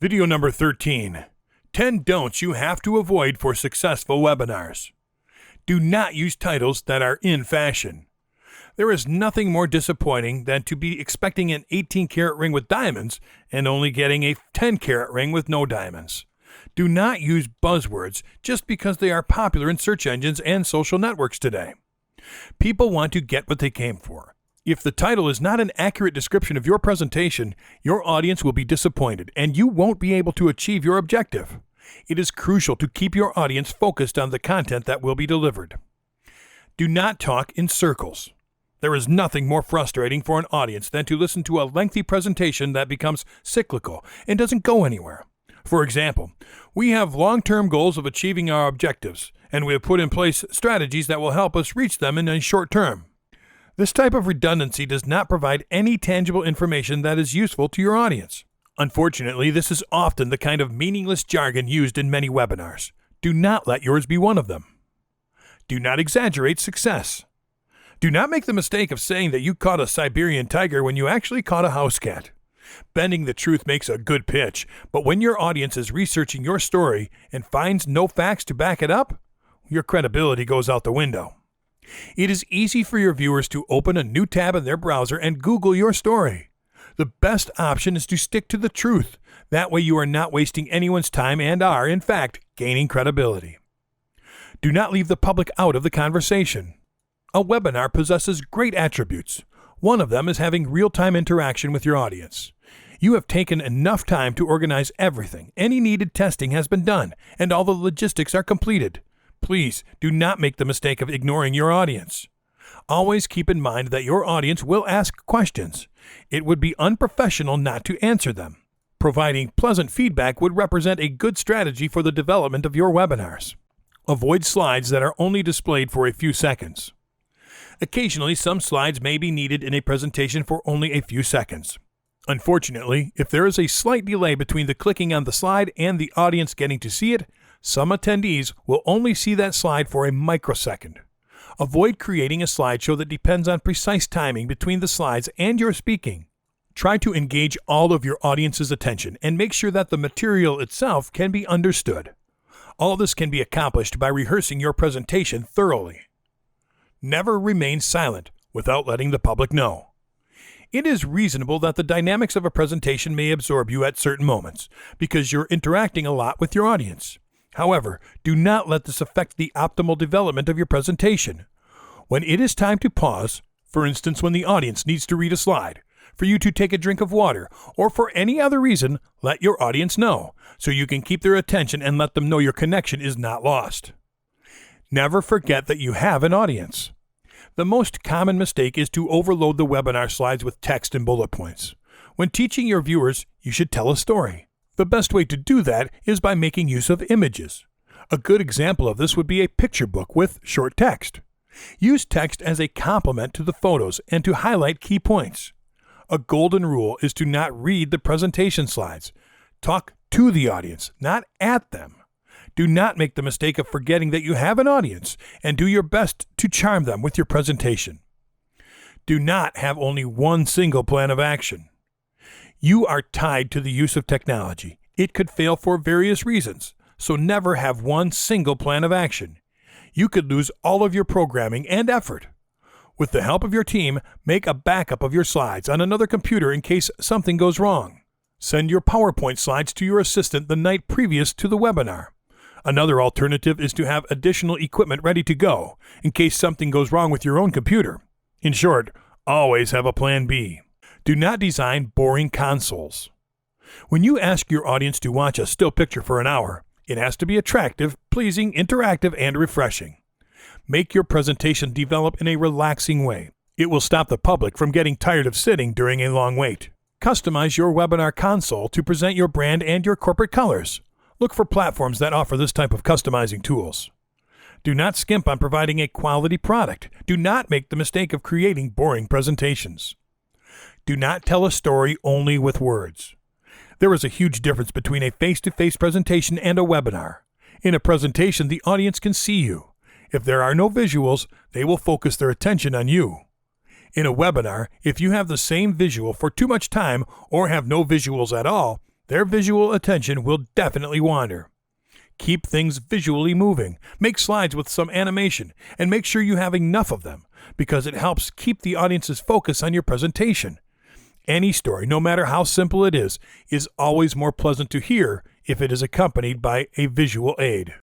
Video number 13. 10 don'ts you have to avoid for successful webinars. Do not use titles that are in fashion. There is nothing more disappointing than to be expecting an 18-karat ring with diamonds and only getting a 10-karat ring with no diamonds. Do not use buzzwords just because they are popular in search engines and social networks today. People want to get what they came for. If the title is not an accurate description of your presentation, your audience will be disappointed and you won't be able to achieve your objective. It is crucial to keep your audience focused on the content that will be delivered. Do not talk in circles. There is nothing more frustrating for an audience than to listen to a lengthy presentation that becomes cyclical and doesn't go anywhere. For example, we have long-term goals of achieving our objectives, and we have put in place strategies that will help us reach them in a short term. This type of redundancy does not provide any tangible information that is useful to your audience. Unfortunately, this is often the kind of meaningless jargon used in many webinars. Do not let yours be one of them. Do not exaggerate success. Do not make the mistake of saying that you caught a Siberian tiger when you actually caught a house cat. Bending the truth makes a good pitch, but when your audience is researching your story and finds no facts to back it up, your credibility goes out the window. It is easy for your viewers to open a new tab in their browser and Google your story. The best option is to stick to the truth. That way you are not wasting anyone's time and are, in fact, gaining credibility. Do not leave the public out of the conversation. A webinar possesses great attributes. One of them is having real-time interaction with your audience. You have taken enough time to organize everything. Any needed testing has been done, and all the logistics are completed. Please do not make the mistake of ignoring your audience. Always keep in mind that your audience will ask questions. It would be unprofessional not to answer them. Providing pleasant feedback would represent a good strategy for the development of your webinars. Avoid slides that are only displayed for a few seconds. Occasionally, some slides may be needed in a presentation for only a few seconds. Unfortunately, if there is a slight delay between the clicking on the slide and the audience getting to see it, some attendees will only see that slide for a microsecond. Avoid creating a slideshow that depends on precise timing between the slides and your speaking. Try to engage all of your audience's attention and make sure that the material itself can be understood. All this can be accomplished by rehearsing your presentation thoroughly. Never remain silent without letting the public know. It is reasonable that the dynamics of a presentation may absorb you at certain moments because you're interacting a lot with your audience. However, do not let this affect the optimal development of your presentation. When it is time to pause, for instance when the audience needs to read a slide, for you to take a drink of water, or for any other reason, let your audience know, so you can keep their attention and let them know your connection is not lost. Never forget that you have an audience. The most common mistake is to overload the webinar slides with text and bullet points. When teaching your viewers, you should tell a story. The best way to do that is by making use of images. A good example of this would be a picture book with short text. Use text as a complement to the photos and to highlight key points. A golden rule is to not read the presentation slides. Talk to the audience, not at them. Do not make the mistake of forgetting that you have an audience and do your best to charm them with your presentation. Do not have only one single plan of action. You are tied to the use of technology. It could fail for various reasons, so never have one single plan of action. You could lose all of your programming and effort. With the help of your team, make a backup of your slides on another computer in case something goes wrong. Send your PowerPoint slides to your assistant the night previous to the webinar. Another alternative is to have additional equipment ready to go in case something goes wrong with your own computer. In short, always have a plan B. Do not design boring consoles. When you ask your audience to watch a still picture for an hour, it has to be attractive, pleasing, interactive, and refreshing. Make your presentation develop in a relaxing way. It will stop the public from getting tired of sitting during a long wait. Customize your webinar console to present your brand and your corporate colors. Look for platforms that offer this type of customizing tools. Do not skimp on providing a quality product. Do not make the mistake of creating boring presentations. Do not tell a story only with words. There is a huge difference between a face-to-face presentation and a webinar. In a presentation, the audience can see you. If there are no visuals, they will focus their attention on you. In a webinar, if you have the same visual for too much time or have no visuals at all, their visual attention will definitely wander. Keep things visually moving. Make slides with some animation, and make sure you have enough of them, because it helps keep the audience's focus on your presentation. Any story, no matter how simple it is always more pleasant to hear if it is accompanied by a visual aid.